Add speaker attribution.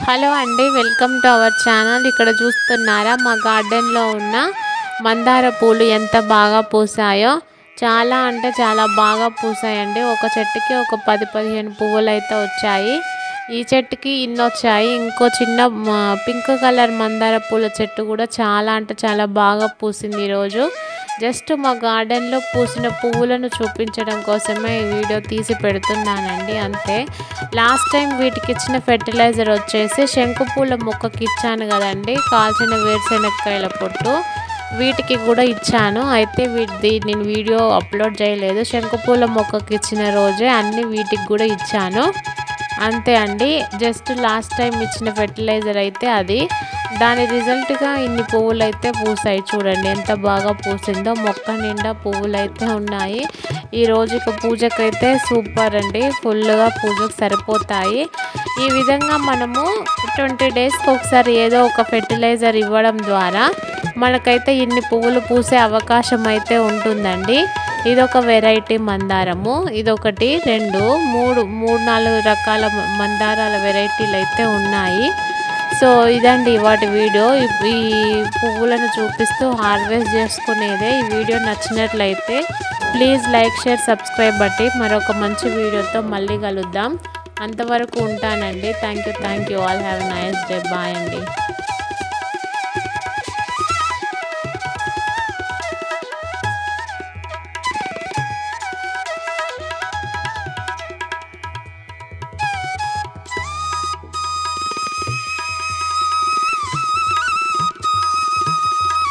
Speaker 1: Hello అండి, welcome to our channel. ఇక్కడ చూస్తున్నారా మా గార్డెన్లో ఉన్న మందార పూలు ఎంత బాగా పూసాయో. చాలా అంటే చాలా బాగా పూసాయండి. ఒక చెట్టుకి ఒక 10-15 పువ్వులు అయితే వచ్చాయి. ఈ చెట్టుకి ఇన్ని వచ్చాయి. ఇంకో చిన్న పింక్ కలర్ మందార పూల చెట్టు కూడా చాలా అంటే చాలా బాగా పూసింది ఈరోజు. జస్ట్ మా గార్డెన్లో పూసిన పువ్వులను చూపించడం కోసమే ఈ వీడియో తీసి పెడుతున్నానండి, అంతే. లాస్ట్ టైం వీటికి ఇచ్చిన ఫెర్టిలైజర్ వచ్చేసి శంకుపూల మొక్కకి ఇచ్చాను కదండి, కాల్చిన వేరుశెనక్కాయల పొట్టు. వీటికి కూడా ఇచ్చాను, అయితే నేను వీడియో అప్లోడ్ చేయలేదు. శంకుపూల మొక్కకి ఇచ్చిన రోజే అన్ని వీటికి కూడా ఇచ్చాను, అంతే అండి. జస్ట్ లాస్ట్ టైం ఇచ్చిన ఫెర్టిలైజర్ అయితే అది. దాని రిజల్ట్గా ఇన్ని పువ్వులు అయితే పూసాయి. చూడండి ఎంత బాగా పూసిందో. మొక్క నిండా పువ్వులు అయితే ఉన్నాయి. ఈ రోజుకి పూజకైతే సూపర్ అండి, ఫుల్గా పూజకు సరిపోతాయి. ఈ విధంగా మనము 20 డేస్కి ఒకసారి ఏదో ఒక ఫెర్టిలైజర్ ఇవ్వడం ద్వారా మనకైతే ఇన్ని పువ్వులు పూసే అవకాశం అయితే ఉంటుందండి. ఇదొక వెరైటీ మందారము, ఇదొకటి 2 3 4 రకాల మందారాల వెరైటీలు అయితే ఉన్నాయి. సో ఇదండి వాటి వీడియో. ఈ పువ్వులను చూపిస్తూ హార్వెస్ట్ చేసుకునేదే. ఈ వీడియో నచ్చినట్లయితే ప్లీజ్ లైక్, షేర్, సబ్స్క్రైబ్ బట్టి మరొక మంచి వీడియోతో మళ్ళీ కలుద్దాం. అంతవరకు ఉంటానండి. Thank you. All have a nice day. Bye అండి.